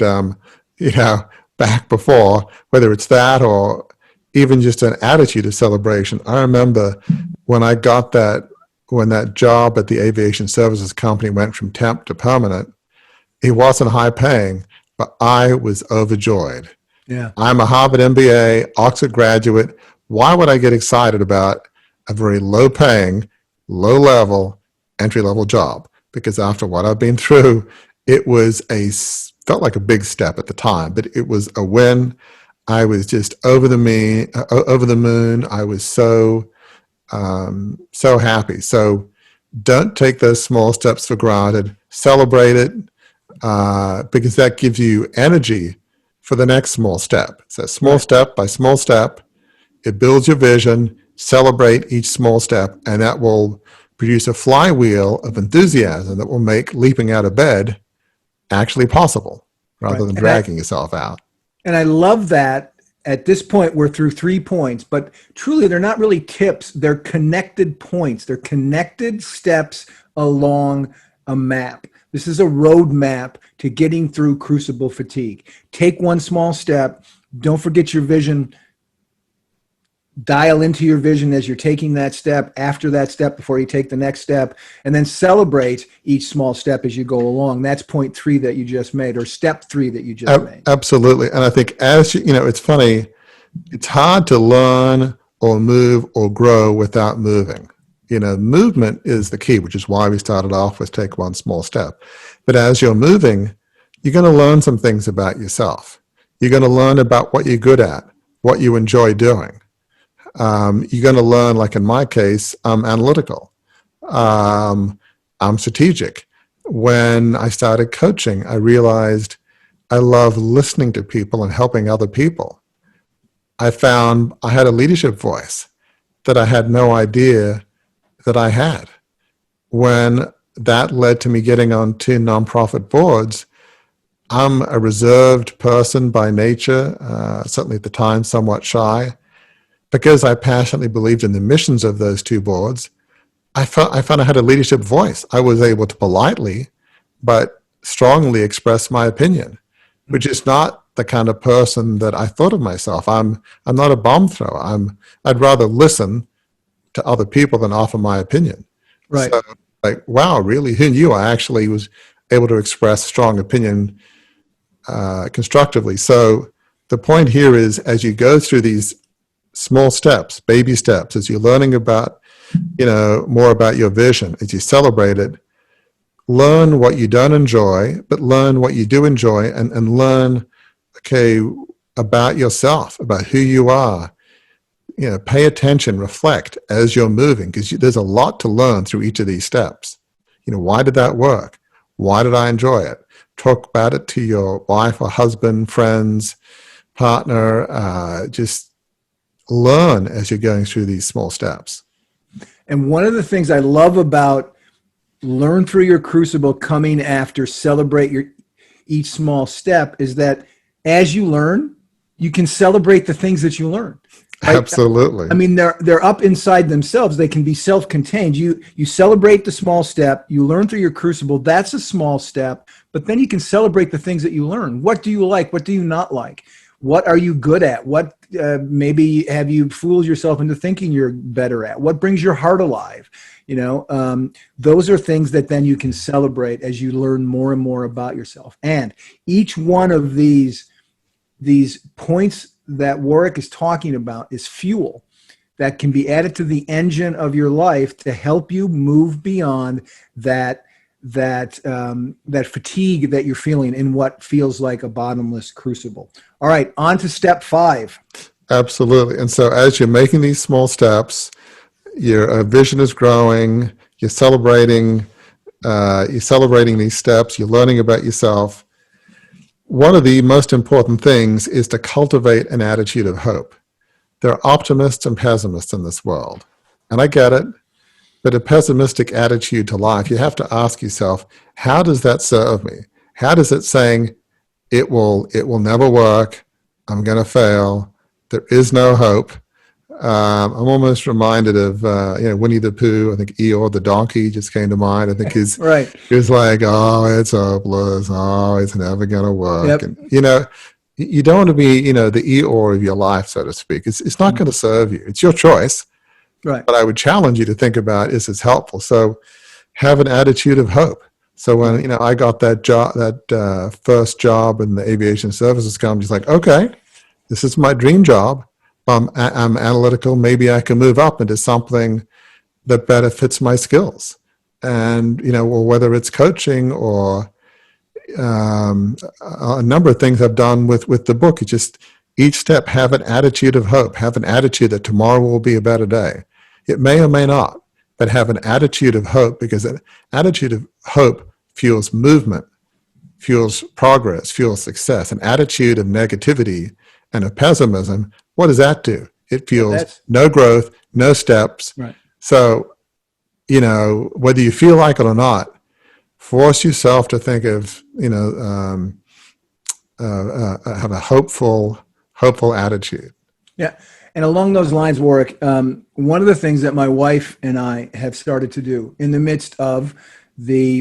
Speaker 2: back before, whether it's that or even just an attitude of celebration. I remember when I got when that job at the aviation services company went from temp to permanent, it wasn't high paying, but I was overjoyed.
Speaker 1: Yeah.
Speaker 2: I'm a Harvard MBA, Oxford graduate. Why would I get excited about a very low paying, low level, entry level job? Because after what I've been through, it was felt like a big step at the time, but it was a win. I was just over the moon. I was so happy. So don't take those small steps for granted. Celebrate it because that gives you energy for the next small step. So small step by small step, it builds your vision. Celebrate each small step, and that will produce a flywheel of enthusiasm that will make leaping out of bed actually possible rather than dragging yourself out.
Speaker 1: And I love that. At this point, we're through 3 points, but truly they're not really tips. They're connected points. They're connected steps along a map. This is a roadmap to getting through Crucible Fatigue. Take one small step. Don't forget your vision. Dial into your vision as you're taking that step, after that step, before you take the next step, and then celebrate each small step as you go along. That's point 3 that you just made, or step 3 that you just made.
Speaker 2: Absolutely. And I think it's funny, it's hard to learn or move or grow without moving. Movement is the key, which is why we started off with take one small step. But as you're moving, you're going to learn some things about yourself. You're going to learn about what you're good at, what you enjoy doing. You're going to learn, like in my case, I'm analytical. I'm strategic. When I started coaching, I realized I love listening to people and helping other people. I found I had a leadership voice that I had no idea that I had. When that led to me getting onto nonprofit boards, I'm a reserved person by nature, certainly at the time somewhat shy. Because I passionately believed in the missions of those two boards, I found I had a leadership voice. I was able to politely but strongly express my opinion, which is not the kind of person that I thought of myself. I'm not a bomb thrower. I'd rather listen to other people than offer my opinion.
Speaker 1: Right.
Speaker 2: So, like, wow, really? Who knew I actually was able to express strong opinion constructively? So the point here is, as you go through these small steps, baby steps, as you're learning about, more about your vision, as you celebrate it, learn what you don't enjoy, but learn what you do enjoy, and learn, okay, about yourself, about who you are. Pay attention, reflect as you're moving, because there's a lot to learn through each of these steps. Why did that work? Why did I enjoy it? Talk about it to your wife or husband, friends, partner. Just learn as you're going through these small steps.
Speaker 1: And one of the things I love about learn through your crucible coming after celebrate each small step is that as you learn, you can celebrate the things that you learn. Right?
Speaker 2: Absolutely.
Speaker 1: I mean, they're up inside themselves. They can be self-contained. You celebrate the small step. You learn through your crucible. That's a small step. But then you can celebrate the things that you learn. What do you like? What do you not like? What are you good at? What maybe have you fooled yourself into thinking you're better at? What brings your heart alive? Those are things that then you can celebrate as you learn more and more about yourself. And each one of these points that Warwick is talking about is fuel that can be added to the engine of your life to help you move beyond that fatigue that you're feeling in what feels like a bottomless crucible. All right, on to step 5.
Speaker 2: Absolutely. And so as you're making these small steps, your vision is growing, you're celebrating these steps, you're learning about yourself. One of the most important things is to cultivate an attitude of hope. There are optimists and pessimists in this world, and I get it, but a pessimistic attitude to life, you have to ask yourself, how does that serve me? How does it saying, it will never work, I'm going to fail, there is no hope? I'm almost reminded of Winnie the Pooh. I think Eeyore the donkey just came to mind. I think he's
Speaker 1: right.
Speaker 2: He was like, "Oh, it's hopeless. Oh, it's never gonna work."
Speaker 1: Yep.
Speaker 2: And you don't want to be the Eeyore of your life, so to speak. It's not going to serve you. It's your choice.
Speaker 1: Right.
Speaker 2: But I would challenge you to think about, is this helpful? So have an attitude of hope. So when I got that job, that first job in the aviation services company, it's like, okay, this is my dream job. I'm analytical. Maybe I can move up into something that better fits my skills. And, or whether it's coaching or a number of things I've done with the book, it's just each step, have an attitude of hope, have an attitude that tomorrow will be a better day. It may or may not, but have an attitude of hope, because an attitude of hope fuels movement, fuels progress, fuels success. An attitude of negativity and of pessimism, what does that do? It fuels no growth, no steps.
Speaker 1: Right.
Speaker 2: So, whether you feel like it or not, force yourself to think of, have a hopeful attitude.
Speaker 1: Yeah. And along those lines, Warwick, one of the things that my wife and I have started to do in the midst of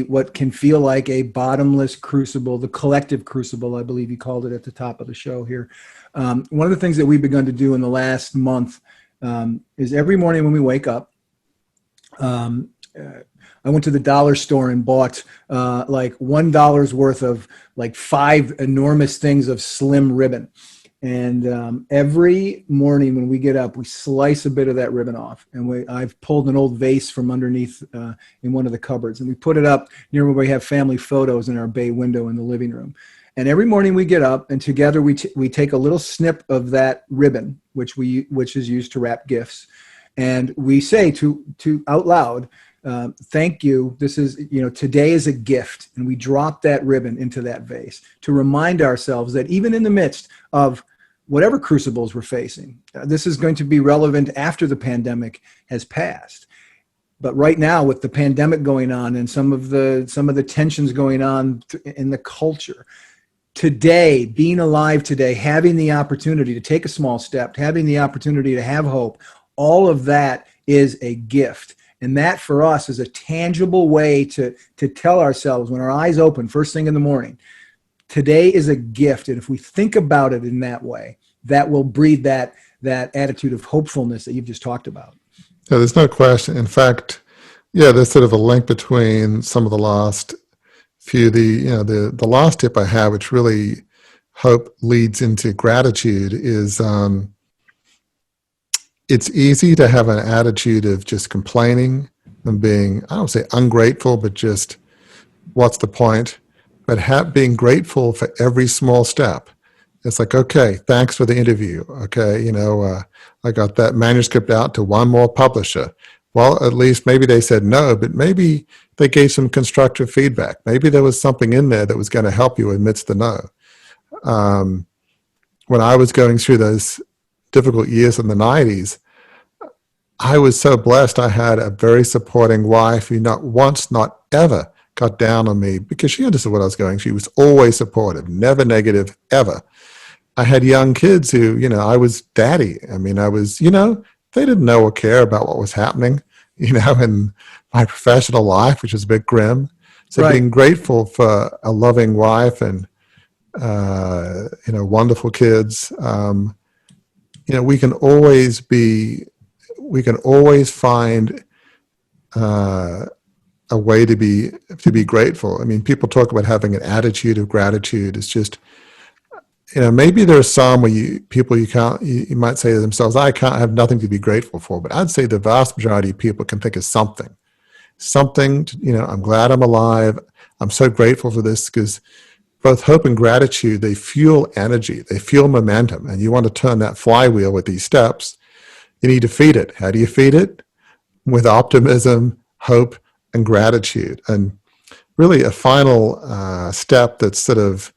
Speaker 1: what can feel like a bottomless crucible, the collective crucible, I believe you called it at the top of the show here. One of the things that we've begun to do in the last month is every morning when we wake up, I went to the dollar store and bought like $1 worth of like 5 enormous things of slim ribbon. And every morning when we get up, we slice a bit of that ribbon off. And I've pulled an old vase from underneath in one of the cupboards, and we put it up near where we have family photos in our bay window in the living room. And every morning we get up, and together we take a little snip of that ribbon, which is used to wrap gifts, and we say to out loud, Thank you. This is, today is a gift, and we drop that ribbon into that vase to remind ourselves that even in the midst of whatever crucibles we're facing, this is going to be relevant after the pandemic has passed. But right now, with the pandemic going on and some of the tensions going on in the culture, today, being alive today, having the opportunity to take a small step, having the opportunity to have hope, all of that is a gift. And that for us is a tangible way to tell ourselves when our eyes open first thing in the morning, today is a gift. And if we think about it in that way, that will breed that attitude of hopefulness that you've just talked about.
Speaker 2: Yeah, there's no question. In fact, yeah, there's sort of a link between some of the last few, the last tip I have, which really hope leads into gratitude, is it's easy to have an attitude of just complaining and being, I don't say ungrateful, but just what's the point? But being grateful for every small step. It's like, okay, thanks for the interview. Okay, I got that manuscript out to one more publisher. Well, at least maybe they said no, but maybe they gave some constructive feedback. Maybe there was something in there that was going to help you amidst the no. When I was going through those difficult years in the 90s, I was so blessed. I had a very supporting wife who not once, not ever got down on me because she understood what I was going through. She was always supportive, never negative, ever. I had young kids who, I was daddy. I mean, they didn't know or care about what was happening, in my professional life, which was a bit grim. So
Speaker 1: Right.
Speaker 2: being grateful for a loving wife and, wonderful kids, we can always find a way to be grateful. I mean, people talk about having an attitude of gratitude. It's just, maybe there's some where you might say to themselves, I can't have nothing to be grateful for, but I'd say the vast majority of people can think of something, I'm glad I'm alive. I'm so grateful for this, because both hope and gratitude, they fuel energy, they fuel momentum, and you want to turn that flywheel with these steps. You need to feed it. How do you feed it? With optimism, hope, and gratitude. And really a final step that sort of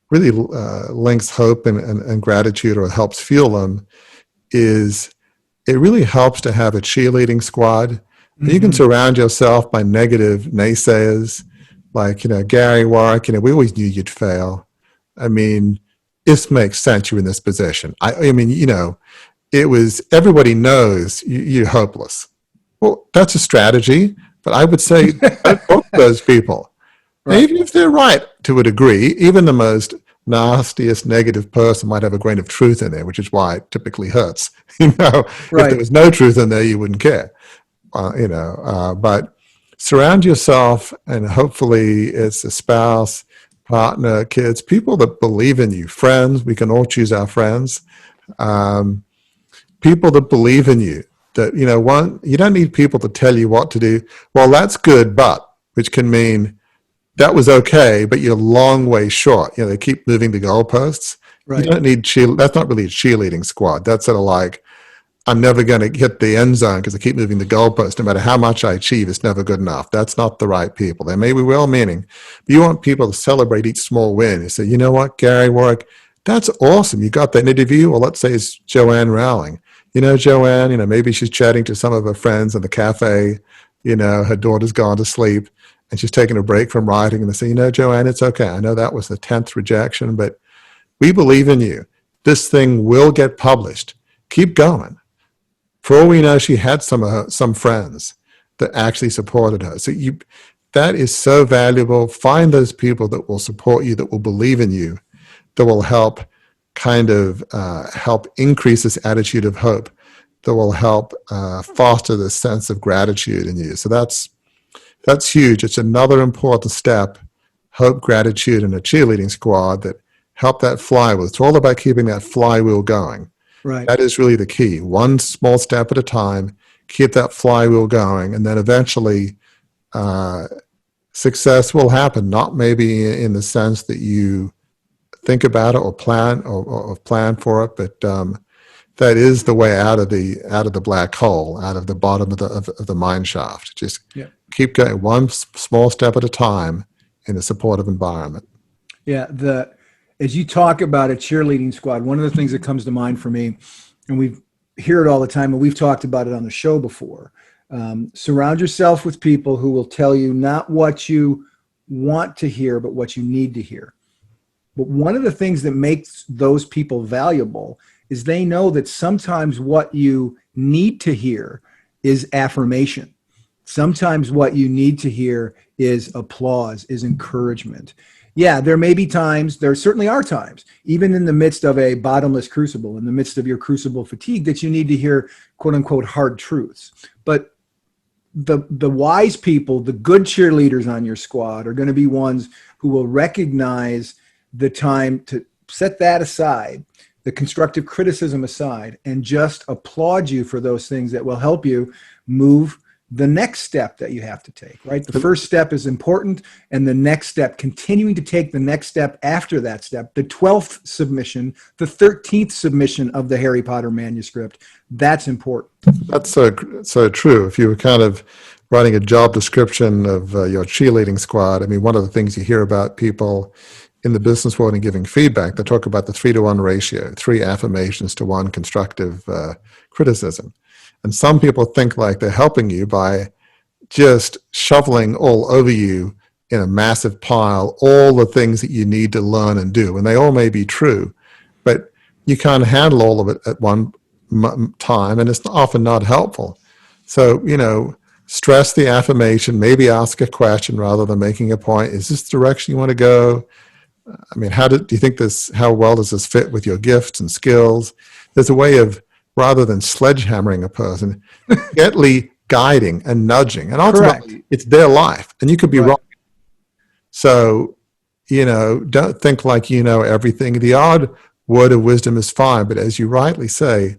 Speaker 2: really links hope and gratitude, or helps fuel them, is it really helps to have a cheerleading squad. Mm-hmm. You can surround yourself by negative naysayers, like, Gary, Warwick, we always knew you'd fail. I mean, this makes sense, you're in this position. I mean, it was, everybody knows you're hopeless. Well, that's a strategy, but I would say don't talk to those people. Right. Even if they're right to a degree, even the most nastiest negative person might have a grain of truth in there, which is why it typically hurts. Right. If there was no truth in there, you wouldn't care. But surround yourself, and hopefully it's a spouse, partner, kids, people that believe in you, friends. We can all choose our friends. People that believe in you. That you don't need people to tell you what to do. Well, that's good, but, which can mean that was okay, but you're a long way short. They keep moving the goalposts. Right. You don't need that's not really a cheerleading squad. That's sort of like, I'm never going to hit the end zone because I keep moving the goalpost. No matter how much I achieve, it's never good enough. That's not the right people. They may be well-meaning, but you want people to celebrate each small win. You say, you know what, Gary, Warwick, that's awesome. You got that interview. Well, let's say it's Joanne Rowling. Joanne, maybe she's chatting to some of her friends in the cafe. Her daughter's gone to sleep and she's taking a break from writing, and they say, Joanne, it's okay. I know that was the 10th rejection, but we believe in you. This thing will get published. Keep going. For all we know, she had some friends that actually supported her. So that is so valuable. Find those people that will support you, that will believe in you, that will help help increase this attitude of hope, that will help foster this sense of gratitude in you. So that's huge. It's another important step, hope, gratitude, and a cheerleading squad that help that flywheel. It's all about keeping that flywheel going. Right. That is really the key. One small step at a time, keep that flywheel going, and then eventually success will happen, not maybe in the sense that you think about it or plan for it, but that is the way out of the black hole, out of the bottom of the mine shaft. Just keep going one small step at a time in a supportive environment.
Speaker 1: Yeah, as you talk about a cheerleading squad, one of the things that comes to mind for me, and we hear it all the time, and we've talked about it on the show before, surround yourself with people who will tell you not what you want to hear, but what you need to hear. But one of the things that makes those people valuable is they know that sometimes what you need to hear is affirmation. Sometimes what you need to hear is applause, is encouragement. Yeah, there may be times, there certainly are times, even in the midst of a bottomless crucible, in the midst of your crucible fatigue, that you need to hear quote unquote hard truths. But the wise people, the good cheerleaders on your squad are going to be ones who will recognize the time to set that aside, the constructive criticism aside, and just applaud you for those things that will help you move the next step that you have to take, right? The first step is important, and the next step, continuing to take the next step after that step, the 12th submission, the 13th submission of the Harry Potter manuscript, that's important.
Speaker 2: That's so true. If you were kind of writing a job description of your cheerleading squad, I mean, one of the things you hear about people in the business world and giving feedback, they talk about the 3-to-1 ratio, 3 affirmations to 1 constructive criticism. And some people think like they're helping you by just shoveling all over you in a massive pile all the things that you need to learn and do. And they all may be true, but you can't handle all of it at one time, and it's often not helpful. So, stress the affirmation, maybe ask a question rather than making a point. Is this the direction you want to go? I mean, do you think how well does this fit with your gifts and skills? There's a way of, rather than sledgehammering a person, gently guiding and nudging. And ultimately, it's their life, and you could be wrong. So, don't think like you know everything. The odd word of wisdom is fine, but as you rightly say,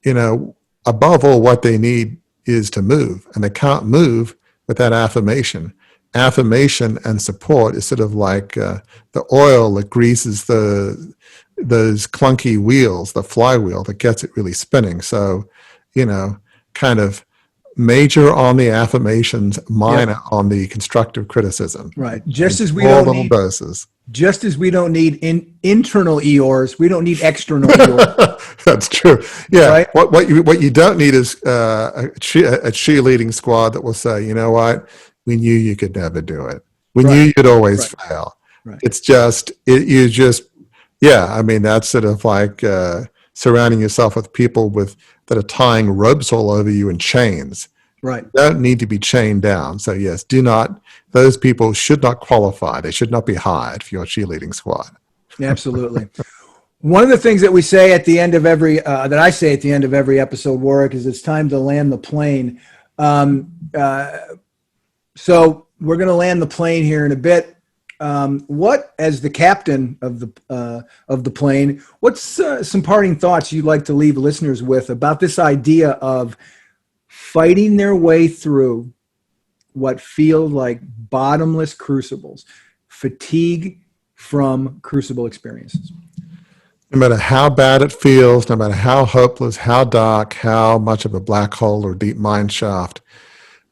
Speaker 2: above all, what they need is to move, and they can't move without affirmation. Affirmation and support is sort of like the oil that greases those clunky wheels, the flywheel that gets it really spinning. So, kind of major on the affirmations, minor on the constructive criticism.
Speaker 1: Right. Just as we don't need
Speaker 2: doses.
Speaker 1: Just as we don't need internal Eeyores, we don't need external Eeyores.
Speaker 2: That's true. Yeah.
Speaker 1: Right?
Speaker 2: What you don't need is a cheerleading squad that will say, you know what, we knew you could never do it. We knew you'd always fail. Right. It's just, I mean, that's sort of like surrounding yourself with people that are tying ropes all over you and chains.
Speaker 1: Right.
Speaker 2: You don't need to be chained down. So yes, those people should not qualify. They should not be hired for your cheerleading squad.
Speaker 1: Absolutely. One of the things that we say at the end of that I say at the end of every episode, Warwick, is it's time to land the plane. So we're going to land the plane here in a bit. What, as the captain of the plane, what's some parting thoughts you'd like to leave listeners with about this idea of fighting their way through what feel like bottomless crucibles, fatigue from crucible experiences?
Speaker 2: No matter how bad it feels, no matter how hopeless, how dark, how much of a black hole or deep mine shaft,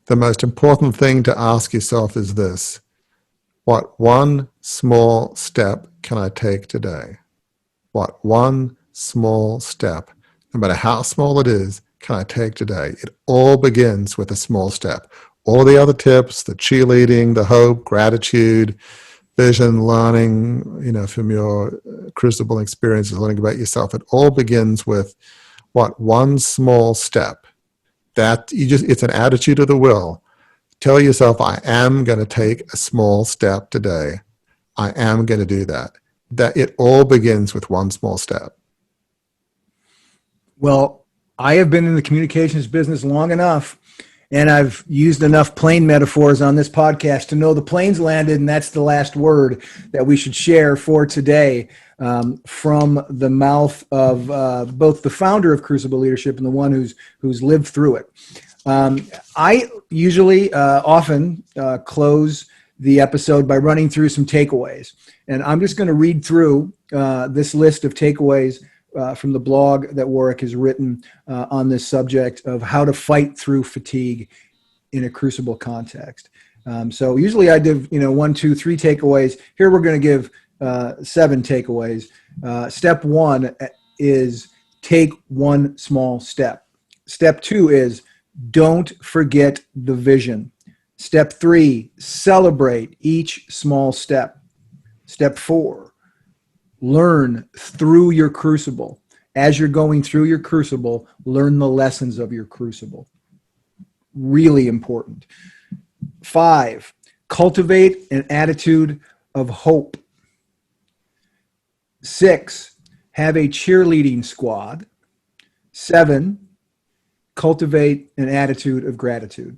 Speaker 2: the most important thing to ask yourself is this: what one small step can I take today? What one small step, no matter how small it is, can I take today? It all begins with a small step. All the other tips, the cheerleading, the hope, gratitude, vision, learning, from your crucible experiences, learning about yourself, it all begins with what one small step. It's an attitude of the will. Tell yourself, I am going to take a small step today. I am going to do that. That it all begins with one small step.
Speaker 1: Well, I have been in the communications business long enough, and I've used enough plane metaphors on this podcast to know the plane's landed, and that's the last word that we should share for today from the mouth of both the founder of Crucible Leadership and the one who's lived through it. I usually often close the episode by running through some takeaways, and I'm just going to read through this list of takeaways from the blog that Warwick has written on this subject of how to fight through fatigue in a crucible context. So usually I give, 1, 2, 3 takeaways. Here we're going to give 7 takeaways. Step 1 is take one small step. Step 2 is don't forget the vision. Step 3, celebrate each small step. Step 4, learn through your crucible. As you're going through your crucible, learn the lessons of your crucible. Really important. 5, cultivate an attitude of hope. 6, have a cheerleading squad. 7, cultivate an attitude of gratitude.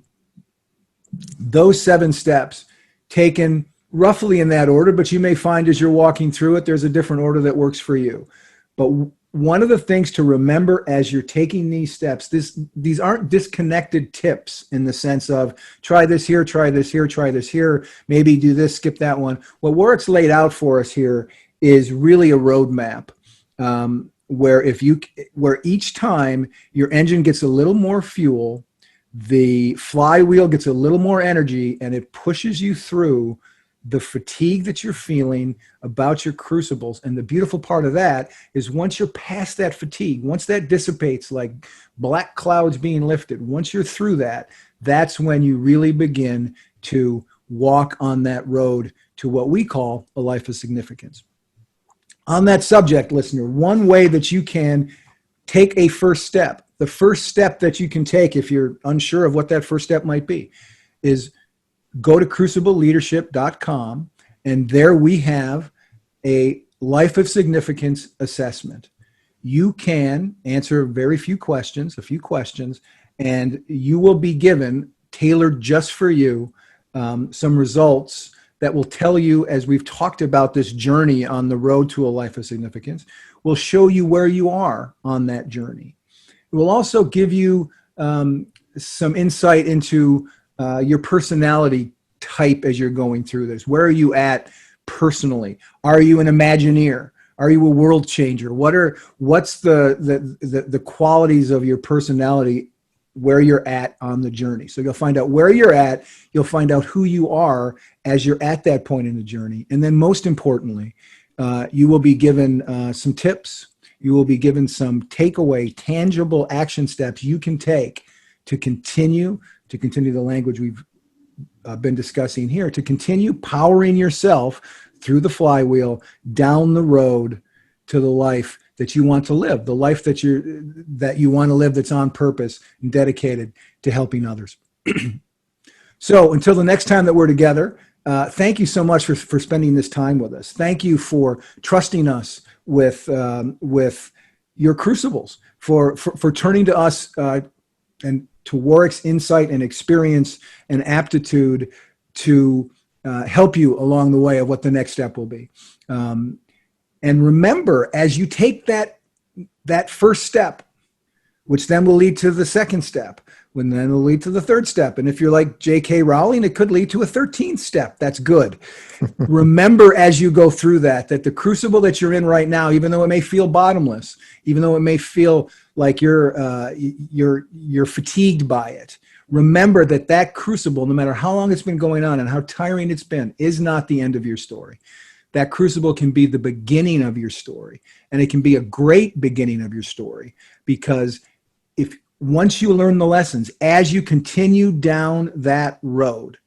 Speaker 1: Those 7 steps taken roughly in that order, but you may find as you're walking through it, there's a different order that works for you. But one of the things to remember as you're taking these steps, these aren't disconnected tips in the sense of try this here, try this here, try this here, maybe do this, skip that one. What Warwick's laid out for us here is really a roadmap where each time your engine gets a little more fuel, the flywheel gets a little more energy, and it pushes you through the fatigue that you're feeling about your crucibles. And the beautiful part of that is once you're past that fatigue, once that dissipates like black clouds being lifted, once you're through that, that's when you really begin to walk on that road to what we call a life of significance. On that subject, listener, one way that you can take a first step, the first step that you can take if you're unsure of what that first step might be, is go to crucibleleadership.com, and there we have a life of significance assessment. You can answer a few questions, and you will be given, tailored just for you, some results that will tell you, as we've talked about this journey on the road to a life of significance, will show you where you are on that journey. It will also give you some insight into your personality type as you're going through this. Where are you at personally? Are you an Imagineer? Are you a world changer? What's the qualities of your personality where you're at on the journey? So you'll find out where you're at. You'll find out who you are as you're at that point in the journey. And then most importantly, you will be given some tips. You will be given some takeaway, tangible action steps you can take to continue the language we've been discussing here, to continue powering yourself through the flywheel down the road to the life that you want to live, the life that you want to live that's on purpose and dedicated to helping others. So until the next time that we're together, thank you so much for spending this time with us. Thank you for trusting us with your crucibles, for turning to us and to Warwick's insight and experience and aptitude to help you along the way of what the next step will be. And remember, as you take that first step, which then will lead to the second step, when then will lead to the third step. And if you're like J.K. Rowling, it could lead to a 13th step. That's good. Remember as you go through that the crucible that you're in right now, even though it may feel bottomless, even though it may feel like you're fatigued by it, remember that crucible, no matter how long it's been going on and how tiring it's been, is not the end of your story. That crucible can be the beginning of your story, and it can be a great beginning of your story, because once you learn the lessons, as you continue down that road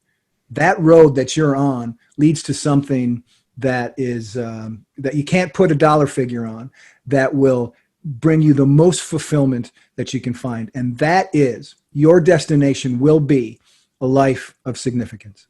Speaker 1: that you're on leads to something that is that you can't put a dollar figure on, that will bring you the most fulfillment that you can find. And that is, your destination will be a life of significance.